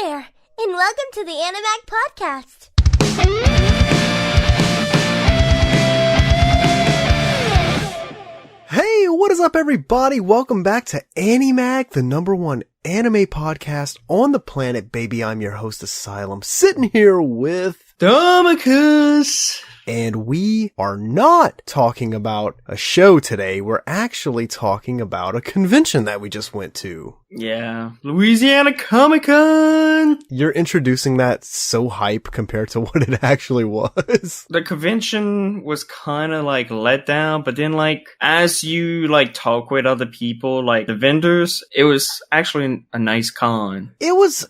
there, and welcome to the Animag podcast. Hey, what is up, everybody? Welcome back to Animag, the #1 anime podcast on the planet, baby. I'm your host, Asylum, sitting here with Domicus. And we are not talking about a show today. We're actually talking about a convention that we just went to. Yeah, Louisiana ComicCon. You're introducing that so hype compared to what it actually was. The convention was kind of like let down, but then like as you like talk with other people, like the vendors, it was actually a nice con. It was...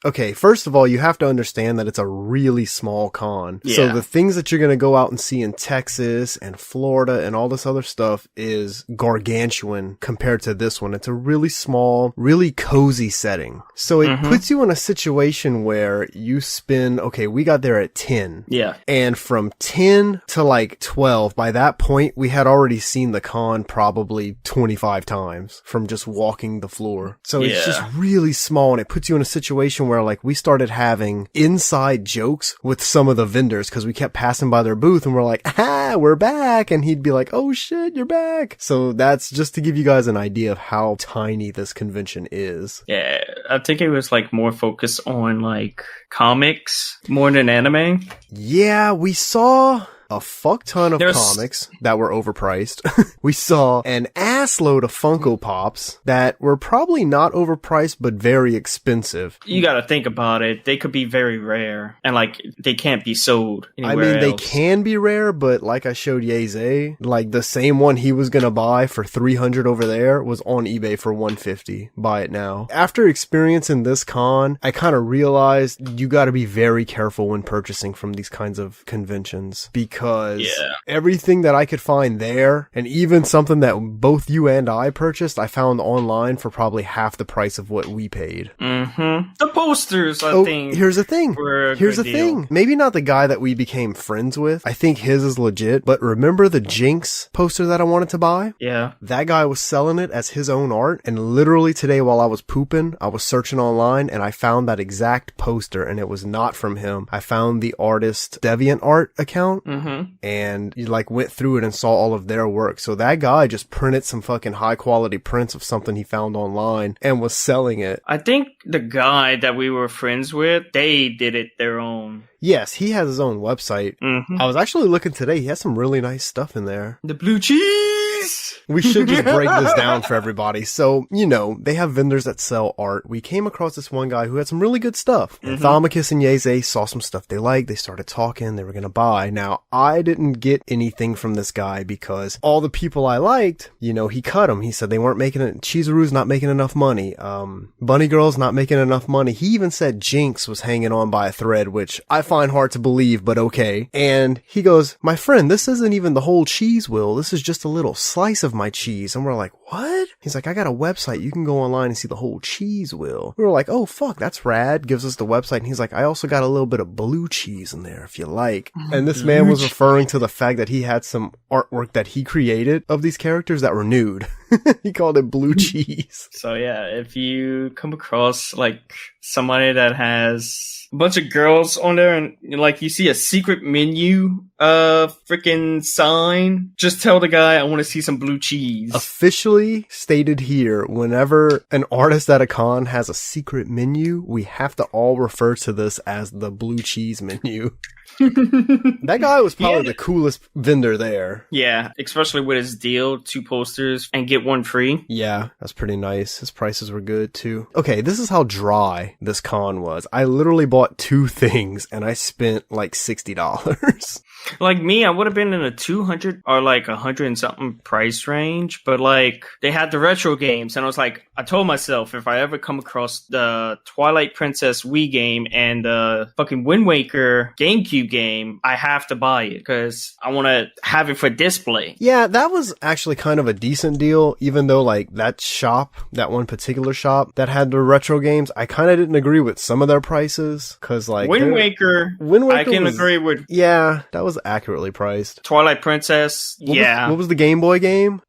Okay, first of all, you have to understand that it's a really small con. Yeah. So the things that you're going to go out and see in Texas and Florida and all this other stuff is gargantuan compared to this one. It's a really small, really cozy setting. So it puts you in a situation where you spend, okay, we got there at 10. Yeah. And from 10 to like 12, by that point, we had already seen the con probably 25 times from just walking the floor. So it's just really small, and it puts you in a situation where like we started having inside jokes with some of the vendors because we kept passing by their booth and we're like, we're back. And he'd be like, oh shit, you're back. So that's just to give you guys an idea of how tiny this convention is. Yeah, I think it was like more focused on like comics more than anime. Yeah, we saw a fuck ton of comics that were overpriced. We saw an ass load of Funko Pops that were probably not overpriced, but very expensive. You gotta think about it. They could be very rare, and like they can't be sold anywhere they else. can be rare, but like I showed Yeze, like the same one he was gonna buy for $300 over there was on eBay for $150. Buy it now. After experiencing this con, I kind of realized you gotta be very careful when purchasing from these kinds of conventions, because everything that I could find there, and even something that both you and I purchased, I found online for probably half the price of what we paid. The posters, I think. Here's the thing. Maybe not the guy that we became friends with. I think his is legit, but remember the Jinx poster that I wanted to buy? Yeah. That guy was selling it as his own art, and literally today while I was pooping, I was searching online and I found that exact poster, and it was not from him. I found the artist DeviantArt account. And you like went through it and saw all of their work. So that guy just printed some fucking high quality prints of something he found online and was selling it. I think the guy that we were friends with, they did it their own. Yes, he has his own website. I was actually looking today. He has some really nice stuff in there. The blue cheese! We should just break this down for everybody. So, you know, they have vendors that sell art. We came across this one guy who had some really good stuff. And Thomicus and Yeze saw some stuff they liked. They started talking. They were going to buy. Now, I didn't get anything from this guy because all the people I liked, you know, he cut them. He said they weren't making it. Chizaru's not making enough money. Bunny Girl's not making enough money. He even said Jinx was hanging on by a thread, which I find hard to believe, but okay. And he goes, my friend, this isn't even the whole cheese wheel. This is just a little slice of my cheese. And we're like, what? He's like, I got a website. You can go online and see the whole cheese wheel. We were like, oh fuck, that's rad. Gives us the website. And he's like, I also got a little bit of blue cheese in there if you like. And this man was referring to the fact that he had some artwork that he created of these characters that were nude. He called it blue cheese. So yeah, if you come across like somebody that has a bunch of girls on there and like you see a secret menu freaking sign, just tell the guy I want to see some blue cheese. Officially stated here, whenever an artist at a con has a secret menu, we have to all refer to this as the blue cheese menu. That guy was probably the coolest vendor there. Yeah, especially with his deal, 2 posters and get 1 free. Yeah, that's pretty nice. His prices were good too. Okay, this is how dry this con was. I literally bought 2 things and I spent like $60. Like me, I would have been in a 200 or like 100 and something price range, but like they had the retro games and I was like, I told myself if I ever come across the Twilight Princess Wii game and the fucking Wind Waker GameCube game, I have to buy it because I want to have it for display. Yeah, that was actually kind of a decent deal, even though like that shop, that one particular shop that had the retro games, I kind of didn't agree with some of their prices because like Wind Waker I can agree with. Yeah, that was was accurately priced. Twilight Princess, What was the Game Boy game?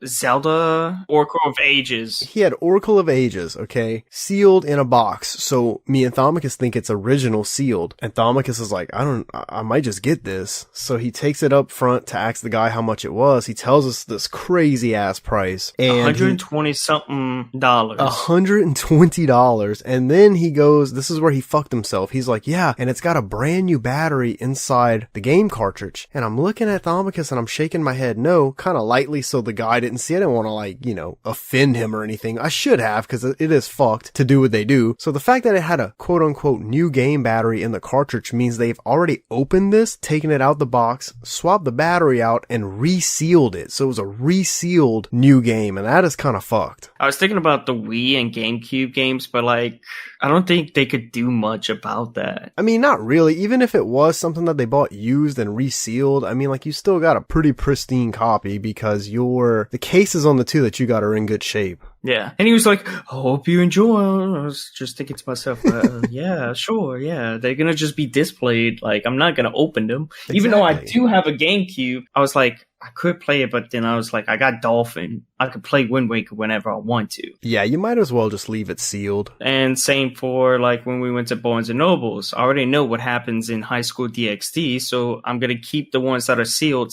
Zelda, Oracle of Ages. He had Oracle of Ages, okay, sealed in a box. So me and Thomicus think it's original sealed. And Thomicus is like, I might just get this. So he takes it up front to ask the guy how much it was. He tells us this crazy ass price. And $120 something. $120. And then he goes, this is where he fucked himself. He's like, yeah, and it's got a brand new battery inside the game cartridge. And I'm looking at Thomicus and I'm shaking my head no, kind of lightly so the guy didn't see. I didn't want to offend him or anything. I should have, because it is fucked to do what they do. So the fact that it had a quote unquote new game battery in the cartridge means they've already opened this, taken it out the box, swapped the battery out, and resealed it. So it was a resealed new game, and that is kind of fucked. I was thinking about the Wii and GameCube games, but I don't think they could do much about that. I mean, not really. Even if it was something that they bought used and resealed, I mean, you still got a pretty pristine copy because the cases on the two that you got are in good shape. Yeah. And he was like, I hope you enjoy. I was just thinking to myself, yeah, sure, yeah. They're gonna just be displayed. I'm not gonna open them. Exactly. Even though I do have a GameCube, I was like, I could play it, but then I was like, I got Dolphin. I could play Wind Waker whenever I want to. Yeah, you might as well just leave it sealed. And same for when we went to Barnes and Nobles. I already know what happens in High School DxD, so I'm gonna keep the ones that are sealed.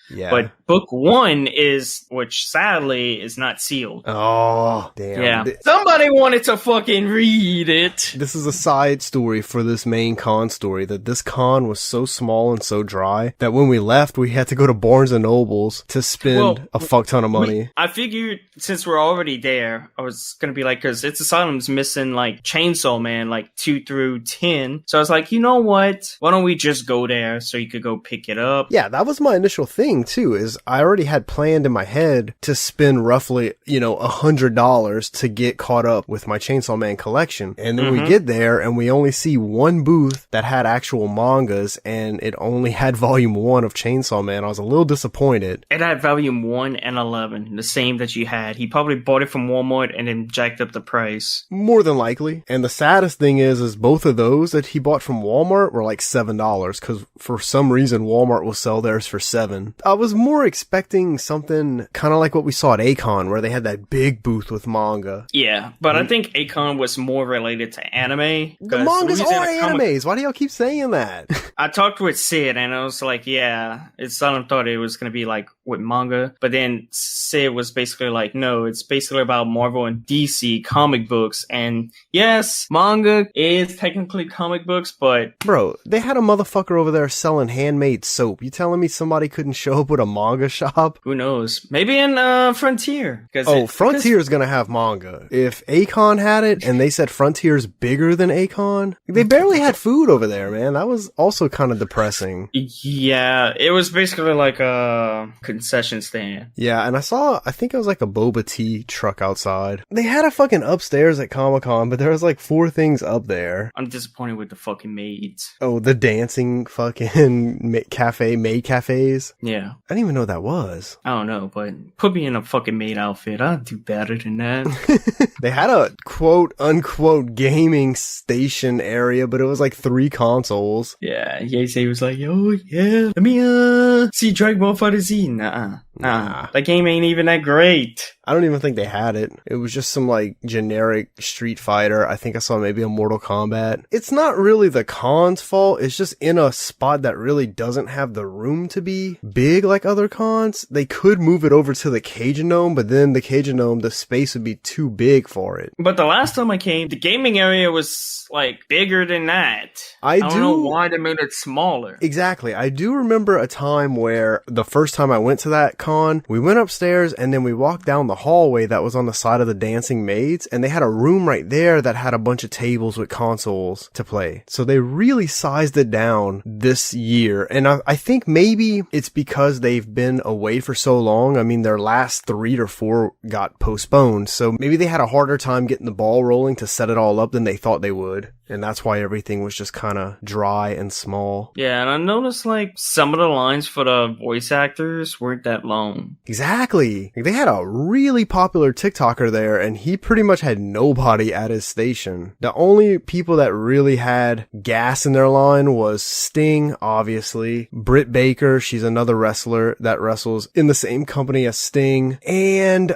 Yeah. But book 1 which sadly is not sealed. Oh, damn. Yeah. Somebody wanted to fucking read it. This is a side story for this main con story, that this con was so small and so dry that when we left, we had to go to Barnes and Nobles to spend a fuck ton of money. I figured since we're already there, I was gonna be because It's Asylum's missing Chainsaw Man 2 through 10. So I was like, you know what? Why don't we just go there so you could go pick it up? Yeah, that was my initial thing too, is I already had planned in my head to spend roughly, $100 to get caught up with my Chainsaw Man collection. And then we get there and we only see one booth that had actual mangas, and it only had volume 1 of Chainsaw Man. I was a little disappointed. It had volume 1 and 11, the same that you had. He probably bought it from Walmart and then jacked up the price. More than likely. And the saddest thing is both of those that he bought from Walmart were $7, because for some reason Walmart will sell theirs for $7. I was more expecting something kind of like what we saw at Akon, where they had that big booth with manga. Yeah, but I think Akon was more related to anime. The mangas are animes. Why do y'all keep saying that? I talked with Sid and I was like, yeah, I thought it was going to be with manga. But then Sid was basically no, it's basically about Marvel and DC comic books. And yes, manga is technically comic books, but... Bro, they had a motherfucker over there selling handmade soap. You telling me somebody couldn't show up with a manga shop? Who knows? Maybe in Frontier. Frontier's gonna have manga. If Akon had it and they said Frontier's bigger than Akon, they barely had food over there, man. That was also kind of depressing. Yeah, it was basically a concession stand. Yeah, and I think it was a boba tea truck outside. They had a fucking upstairs at Comic-Con, but there was 4 things up there. I'm disappointed with the fucking maids. Oh, the dancing fucking maid cafes? Yeah. I didn't even know what that was. I don't know, but put me in a fucking maid outfit. I'll do better than that. They had a quote unquote gaming station area, but it was 3 consoles. Yeah, Yasei was like, oh yeah, let me see Dragon Ball FighterZ. Nah. That game ain't even that great. I don't even think they had it. It was just some generic Street Fighter. I think I saw maybe a Mortal Kombat. It's not really the con's fault. It's just in a spot that really doesn't have the room to be big like other cons. They could move it over to the Cajun Dome, but then the Cajun Dome, the space would be too big for it. But the last time I came, the gaming area was bigger than that. I don't know why they made it smaller. Exactly. I do remember a time where the first time I went to that con, we went upstairs and then we walked down the hallway that was on the side of the dancing maids, and they had a room right there that had a bunch of tables with consoles to play. So they really sized it down this year, and I think maybe it's because they've been away for so long. I mean, their last 3 or 4 got postponed, so maybe they had a harder time getting the ball rolling to set it all up than they thought they would. And that's why everything was just kind of dry and small. Yeah, and I noticed like some of the lines for the voice actors weren't that long. Exactly. Like, they had a really popular TikToker there, and he pretty much had nobody at his station. The only people that really had gas in their line was Sting, obviously. Britt Baker, she's another wrestler that wrestles in the same company as Sting. And,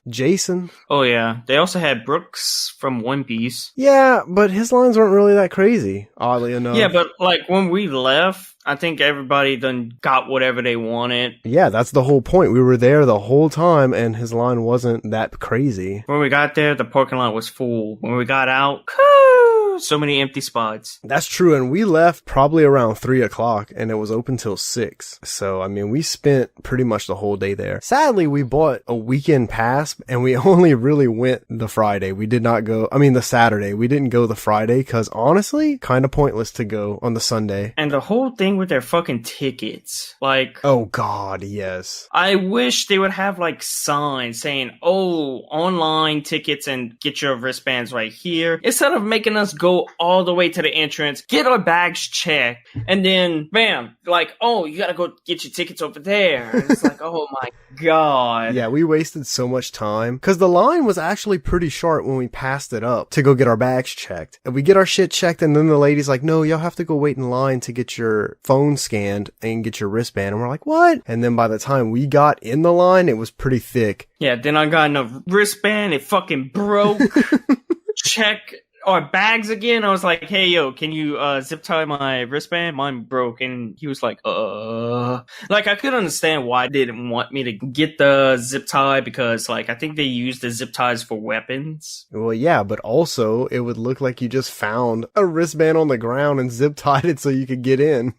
Jason. Oh yeah, they also had Brooks from One Piece. Yeah, but his lines weren't really that crazy, oddly enough. Yeah, but like when we left, I think everybody then got whatever they wanted. Yeah, that's the whole point. We were there the whole time, and his line wasn't that crazy. When we got there, the parking lot was full. When we got out, so many empty spots. That's true, and we left probably around 3 o'clock, and it was open till 6. So, I mean, we spent pretty much the whole day there. Sadly, we bought a weekend pass, and we only really went the Friday. We did not go, the Saturday. We didn't go the Friday, because honestly, kind of pointless to go on the Sunday. And the whole thing with their fucking tickets. Like, oh god, yes. I wish they would have like signs saying, oh, online tickets and get your wristbands right here. Instead of making us go all the way to the entrance, get our bags checked, and then bam, like, oh, you gotta go get your tickets over there. And it's like, oh my god. Yeah, we wasted so much time because the line was actually pretty short when we passed it up to go get our bags checked. And we get our shit checked, and then the lady's like, no, y'all have to go wait in line to get your phone scanned and get your wristband. And we're like, what? And then by the time we got in the line, it was pretty thick. Yeah, then I got in a wristband, it fucking broke. Check our bags again. I was like, hey, yo, can you zip tie my wristband? Mine broke. And he was like, Like, I could understand why they didn't want me to get the zip tie, because, like, I think they use the zip ties for weapons. Well, yeah, but also it would look like you just found a wristband on the ground and zip tied it so you could get in.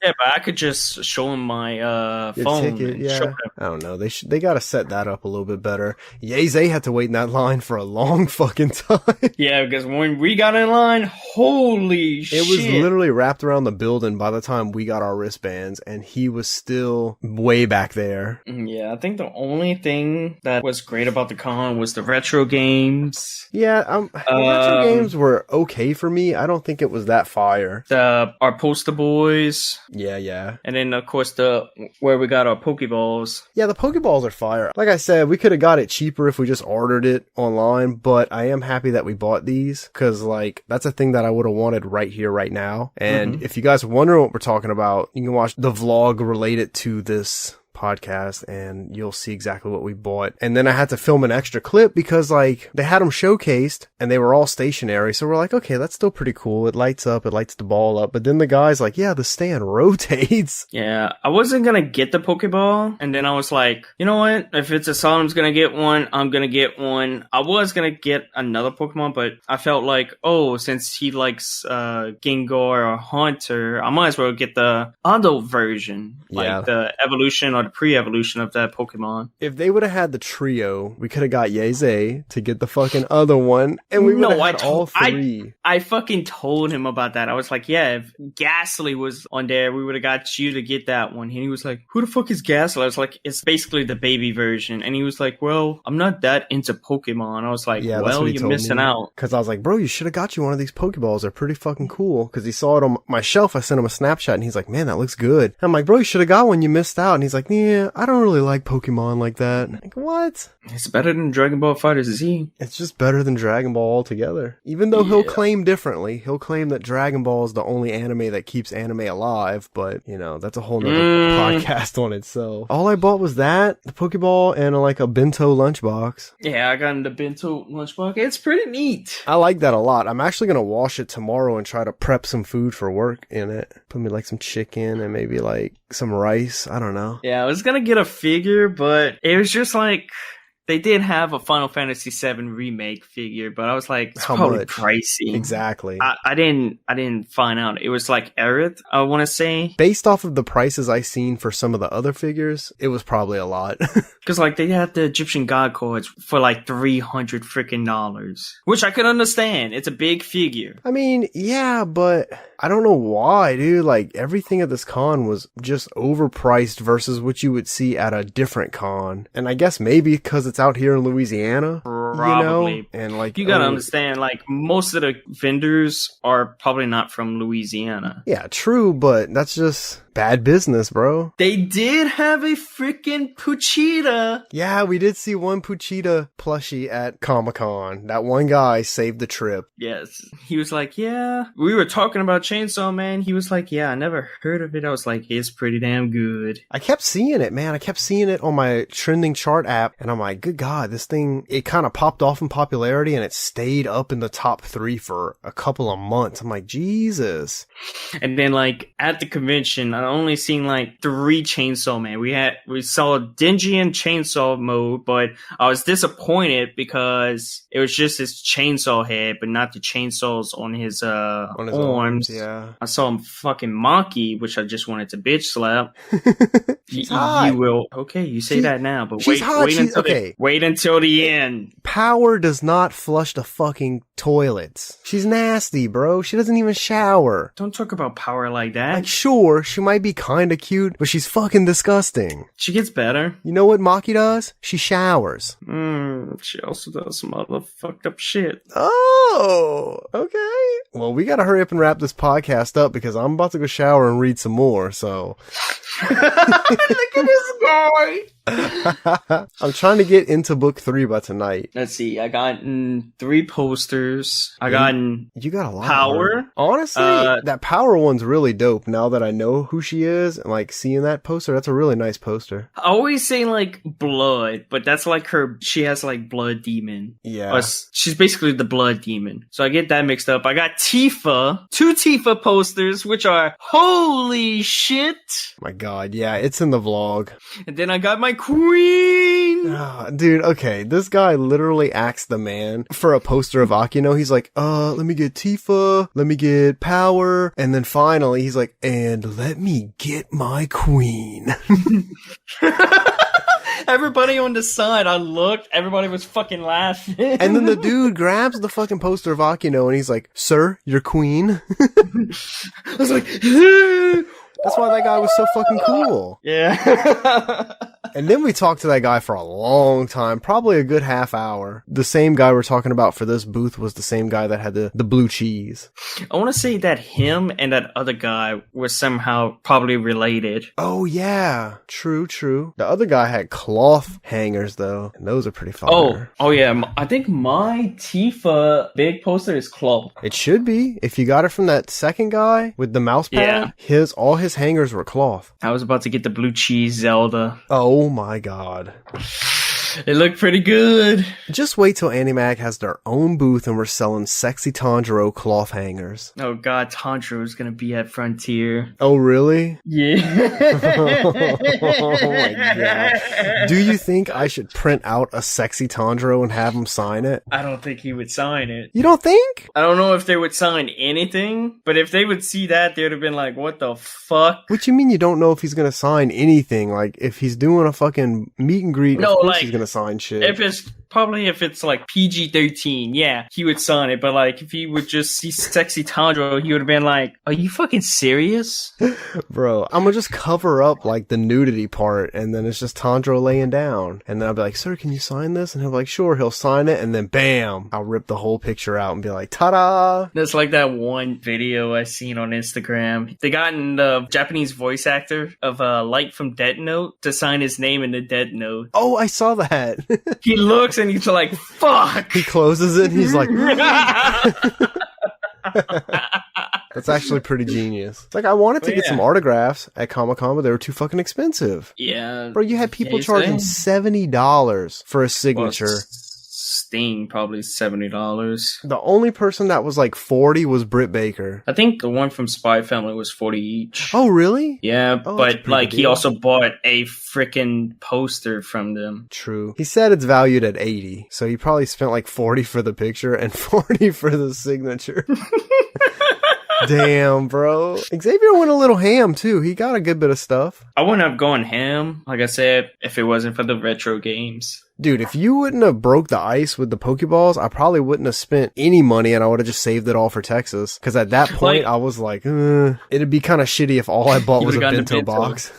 Yeah, but I could just show him my phone. Ticket, yeah. Show him. I don't know. They got to set that up a little bit better. Yeze had to wait in that line for a long fucking time. Yeah, because when we got in line, holy shit. It was literally wrapped around the building by the time we got our wristbands, and he was still way back there. Yeah, I think the only thing that was great about the con was the retro games. Yeah, the retro games were okay for me. I don't think it was that fire. Our poster boys. Yeah. And then, of course, where we got our Pokeballs. Yeah, the Pokeballs are fire. Like I said, we could have got it cheaper if we just ordered it online, but I am happy that we bought these, because, like, that's a thing that I would have wanted right here, right now. And if you guys wonder what we're talking about, you can watch the vlog related to this podcast and you'll see exactly what we bought. And then I had to film an extra clip because, like, they had them showcased and they were all stationary, so we're like, okay, that's still pretty cool. It lights up, it lights the ball up. But then the guy's like, yeah, the stand rotates. Yeah, I wasn't gonna get the Pokeball, and then I was like, you know what, if it's a Solemn's gonna get one, I'm gonna get one. I was gonna get another Pokemon, but I felt like, oh, since he likes Gengar or Haunter, I might as well get the adult version, like the evolution or the pre-evolution of that Pokemon. If they would have had the trio, we could have got Yeze to get the fucking other one, and we would have had all three. I fucking told him about that. I was like, yeah, if Ghastly was on there, we would have got you to get that one. And he was like, who the fuck is Ghastly? I was like, it's basically the baby version. And he was like, well, I'm not that into Pokemon. I was like, yeah, well, you're missing out. Because I was like, bro, you should have got you one of these Pokeballs. They're pretty fucking cool. Because he saw it on my shelf. I sent him a Snapchat, and he's like, man, that looks good. And I'm like, bro, you should have got one. You missed out. And he's like, yeah, I don't really like Pokemon like that. I'm like, what? It's better than Dragon Ball FighterZ. It's just better than Dragon Ball altogether. Even though he'll claim differently. He'll claim that Dragon Ball is the only anime that keeps anime alive, but, you know, that's a whole nother podcast on itself. All I bought was that, the Pokeball, and like a bento lunchbox. Yeah, I got in the bento lunchbox. It's pretty neat. I like that a lot. I'm actually going to wash it tomorrow and try to prep some food for work in it. Put me like some chicken and maybe like some rice. I don't know. Yeah, I was going to get a figure, but it was just like, they did have a Final Fantasy VII remake figure, but I was like, it's probably pricey. Exactly. I didn't find out. It was like Aerith, I want to say. Based off of the prices I seen for some of the other figures, it was probably a lot. Because like they had the Egyptian god cards for like $300 freaking dollars, which I could understand. It's a big figure. I mean, yeah, but I don't know why, dude. Like, everything at this con was just overpriced versus what you would see at a different con. And I guess maybe because it's that's out here in Louisiana. Probably. You know? And like, you gotta understand, like, most of the vendors are probably not from Louisiana. Yeah, true, but that's just bad business, bro. They did have a freaking Puchita. Yeah, we did see one Puchita plushie at Comic-Con. That one guy saved the trip. Yes. He was like, yeah. We were talking about Chainsaw Man. He was like, yeah, I never heard of it. I was like, it's pretty damn good. I kept seeing it, man. I kept seeing it on my trending chart app, and I'm like, good God, this thing, it kind of popped off in popularity, and it stayed up in the top 3 for a couple of months. I'm like, Jesus. And then, like, at the convention, I only seen like 3 Chainsaw Man. We saw Dingy in Chainsaw mode, but I was disappointed because it was just his chainsaw head, but not the chainsaws on his arms. Yeah. I saw him fucking Monkey, which I just wanted to bitch slap. hot. You will. Okay, you say that now, but she's hot. Wait until the end. Power does not flush the fucking toilets. She's nasty, bro. She doesn't even shower. Don't talk about Power like that. Like, sure, she might be kinda cute, but she's fucking disgusting. She gets better. You know what Maki does? She showers. She also does some other fucked up shit. Oh, okay. Well, we gotta hurry up and wrap this podcast up because I'm about to go shower and read some more, so. Look at this guy. I'm trying to get into book 3 by tonight. Let's see. I got 3 posters. I got you got a lot. Power. Honestly, that Power one's really dope. Now that I know who she is and like seeing that poster, that's a really nice poster. I always say like blood, but that's like her. She has like blood demon. Yeah. She's basically the blood demon. So I get that mixed up. I got Tifa. 2 Tifa posters, which are holy shit. My God, yeah, it's in the vlog. And then I got my queen. Dude, okay, this guy literally asked the man for a poster of Akino. He's like, let me get Tifa, let me get Power, and then finally he's like, and let me get my queen. Everybody on the side, I looked, everybody was fucking laughing. And then the dude grabs the fucking poster of Akino and he's like, sir, your queen. I was like, that's why that guy was so fucking cool. Yeah. And then we talked to that guy for a long time, probably a good half hour. The same guy we're talking about for this booth was the same guy that had the blue cheese. I want to say that him and that other guy were somehow probably related. Oh, yeah. True. The other guy had cloth hangers, though, and those are pretty fire. Oh, yeah. I think my Tifa big poster is cloth. It should be. If you got it from that second guy with the mouse pad, all his hangers were cloth. I was about to get the blue cheese Zelda. Oh my God. It looked pretty good. Just wait till Animag has their own booth and we're selling sexy Tanjiro cloth hangers. Oh God, Tanjiro is gonna be at Frontier. Oh really? Yeah. Oh my God. Do you think I should print out a sexy Tanjiro and have him sign it? I don't think he would sign it. You don't think? I don't know if they would sign anything, but if they would see that, they would have been like, what the fuck? What you mean you don't know if he's gonna sign anything? Like, if he's doing a fucking meet and greet, of course he's gonna sign shit. If it's like PG-13, yeah, he would sign it. But like, if he would just see sexy Tanjiro, he would have been like, "Are you fucking serious, bro?" I'm gonna just cover up like the nudity part, and then it's just Tanjiro laying down, and then I'll be like, "Sir, can you sign this?" And he'll be like, "Sure." He'll sign it, and then bam, I'll rip the whole picture out and be like, "Ta-da!" That's like that one video I seen on Instagram. They got the Japanese voice actor of Light from Death Note to sign his name in the Death Note. Oh, I saw that. He looks and he's like, fuck! He closes it and he's like... That's actually pretty genius. It's like, I wanted to get some autographs at Comic-Con, but they were too fucking expensive. Yeah. Bro, you had people charging $70 for a signature. Well, Sting, probably $70. The only person that was like 40 was Britt Baker. I think the one from Spy Family was 40 each. Oh, really? Yeah, but like he also bought a freaking poster from them. True. He said it's valued at 80, so he probably spent like 40 for the picture and 40 for the signature. Damn, bro. Xavier went a little ham, too. He got a good bit of stuff. I wouldn't have gone ham, like I said, if it wasn't for the retro games. Dude, if you wouldn't have broke the ice with the Pokeballs, I probably wouldn't have spent any money and I would have just saved it all for Texas. Because at that point, I was like, it'd be kind of shitty if all I bought was a bento box.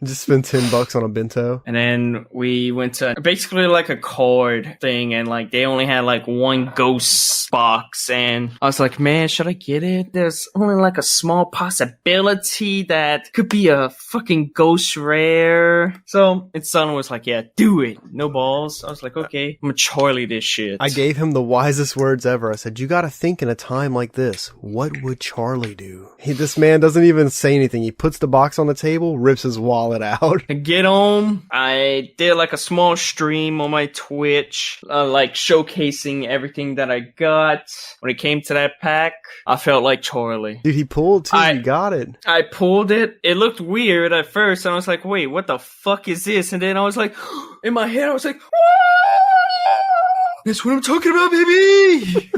Just spend $10 on a bento. And then we went to basically like a card thing, and like they only had like one ghost box, and I was like, man, should I get it? There's only like a small possibility that could be a fucking ghost rare. So its son was like, yeah, do it. No balls. I was like, okay, I'm gonna Charlie this shit. I gave him the wisest words ever. I said, you gotta think in a time like this, what would Charlie do? This man doesn't even say anything. He puts the box on the table, rips his wallet out. I get home. I did like a small stream on my Twitch, like showcasing everything that I got. When it came to that pack, I felt like Charlie. Dude, he pulled too. You got it. I pulled it. It looked weird at first, and I was like, wait, what the fuck is this? And then I was like, in my head, I was like, that's what I'm talking about, baby!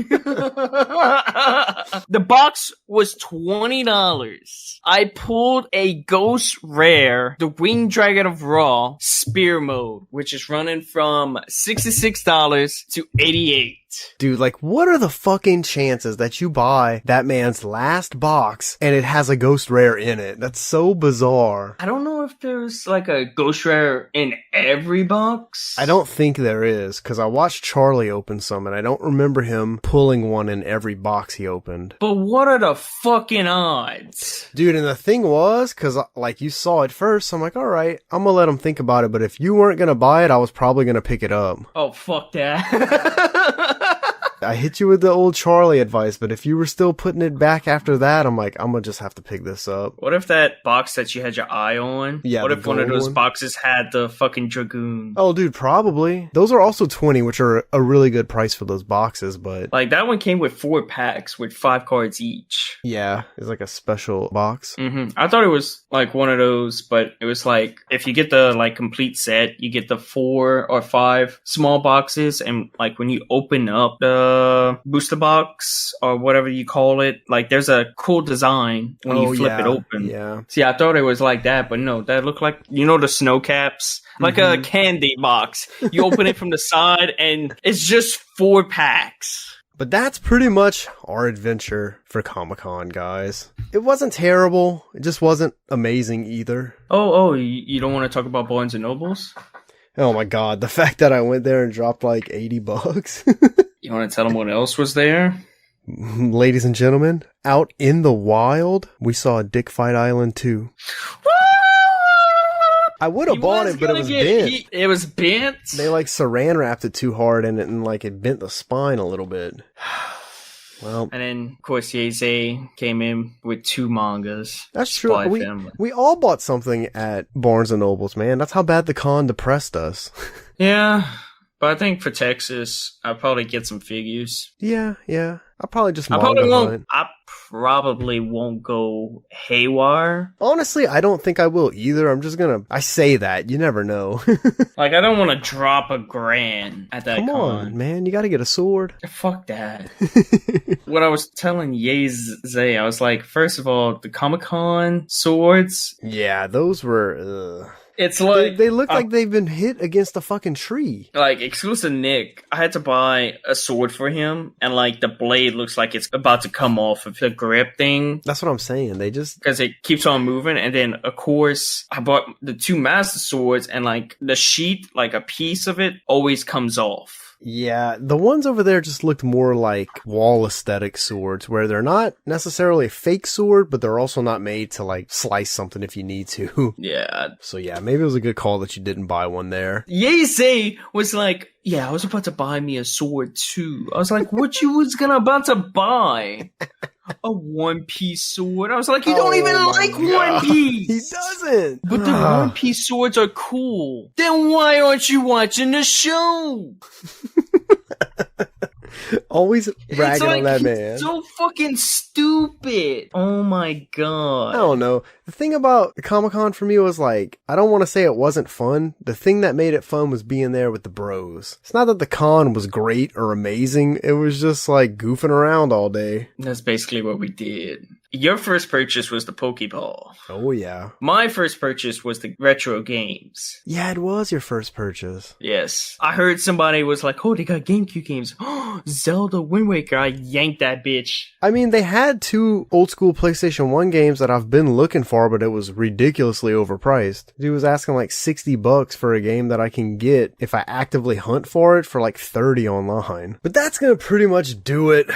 The box was $20. I pulled a Ghost Rare, the Winged Dragon of Ra, Spear Mode, which is running from $66 to $88. Dude, like, what are the fucking chances that you buy that man's last box and it has a Ghost Rare in it? That's so bizarre. I don't know if there's like a Ghost Rare in every box. I don't think there is, because I watched Charlie open some and I don't remember him pulling one in every box he opened. But what are the fucking odds? Dude, and the thing was, because like you saw it first, so I'm like, alright, I'm gonna let him think about it, but if you weren't gonna buy it, I was probably gonna pick it up. Oh, fuck that. I hit you with the old Charlie advice, but if you were still putting it back after that, I'm like, I'm gonna just have to pick this up. What if that box that you had your eye on? Yeah. What if one of those boxes had the fucking Dragoon? Oh, dude, probably. Those are also $20, which are a really good price for those boxes, but... Like, that one came with 4 packs with 5 cards each. Yeah, it's like a special box. I thought it was like one of those, but it was like, if you get the like complete set, you get the 4 or 5 small boxes, and like when you open up the booster box or whatever you call it, like there's a cool design when you flip it open. Yeah. See, I thought it was like that, but no, that looked like, you know, the snow caps, like a candy box. You open it from the side and it's just 4 packs. But that's pretty much our adventure for Comic-Con, guys. It wasn't terrible. It just wasn't amazing either. Oh, you don't want to talk about Barnes and Nobles? Oh my god, the fact that I went there and dropped like $80. You want to tell them what else was there? Ladies and gentlemen, out in the wild, we saw Dick Fight Island 2. I would have bought it, but it was bent. It was bent? They like saran wrapped it too hard in it, and like it bent the spine a little bit. Well, and then of course Yeze came in with 2 mangas. That's true. We all bought something at Barnes and Nobles, man. That's how bad the con depressed us. Yeah, but I think for Texas, I'll probably get some figures. Yeah. I'll probably just I probably won't go haywire. Honestly, I don't think I will either. I say that. You never know. Like, I don't want to drop $1,000 at that con. Come on, man. You gotta get a sword. Fuck that. What I was telling Yeze, I was like, first of all, the Comic-Con swords. Yeah, those were... It's like... They look like they've been hit against a fucking tree. Like, exclusive Nick, I had to buy a sword for him, and like, the blade looks like it's about to come off of the grip thing. That's what I'm saying. They just... Because it keeps on moving, and then, of course, I bought the 2 Master Swords, and like, the sheath, like a piece of it, always comes off. Yeah, the ones over there just looked more like wall aesthetic swords, where they're not necessarily a fake sword, but they're also not made to like slice something if you need to. Yeah. So yeah, maybe it was a good call that you didn't buy one there. Yeze was like, yeah, I was about to buy me a sword too. I was like, what you was about to buy? A One Piece sword. I was like, you don't even like God. One Piece. He doesn't. But the One Piece swords are cool. Then why aren't you watching the show? Always ragging on that man. So fucking stupid. Oh my god. I don't know. The thing about Comic-Con for me was like, I don't want to say it wasn't fun. The thing that made it fun was being there with the bros. It's not that the con was great or amazing. It was just like goofing around all day. That's basically what we did. Your first purchase was the Pokeball. Oh, yeah. My first purchase was the retro games. Yeah, it was your first purchase. Yes. I heard somebody was like, oh, they got GameCube games. Zelda Wind Waker. I yanked that bitch. I mean, they had 2 old school PlayStation 1 games that I've been looking for, but it was ridiculously overpriced. Dude was asking like $60 for a game that I can get if I actively hunt for it for like 30 online. But that's gonna pretty much do it.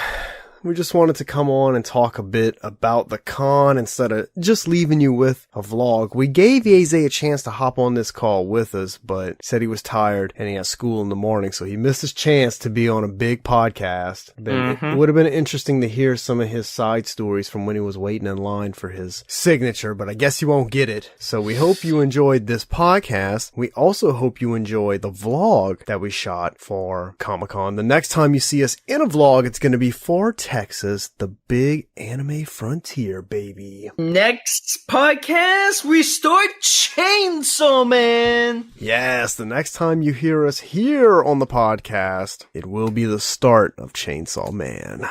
We just wanted to come on and talk a bit about the con instead of just leaving you with a vlog. We gave Yeze a chance to hop on this call with us, but said he was tired and he has school in the morning, so he missed his chance to be on a big podcast. It would have been interesting to hear some of his side stories from when he was waiting in line for his signature, but I guess you won't get it. So we hope you enjoyed this podcast. We also hope you enjoy the vlog that we shot for Comic-Con. The next time you see us in a vlog, it's going to be for Texas, the big anime frontier, baby. Next podcast, we start Chainsaw Man. Yes, the next time you hear us here on the podcast, it will be the start of Chainsaw Man.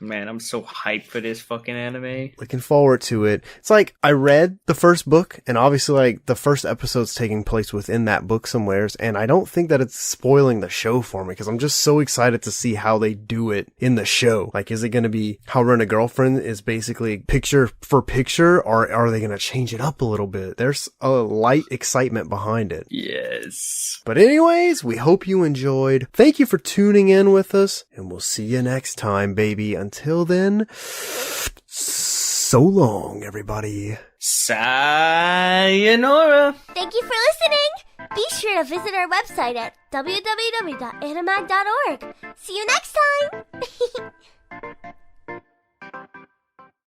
Man, I'm so hyped for this fucking anime. Looking forward to it. It's like, I read the first book, and obviously, like, the first episode's taking place within that book somewheres, and I don't think that it's spoiling the show for me, because I'm just so excited to see how they do it in the show. Like, is it gonna be How Rent a Girlfriend is basically picture for picture, or are they gonna change it up a little bit? There's a light excitement behind it. Yes. But anyways, we hope you enjoyed. Thank you for tuning in with us, and we'll see you next time, baby. Until then, so long, everybody. Sayonara. Thank you for listening. Be sure to visit our website at www.animag.org. See you next time.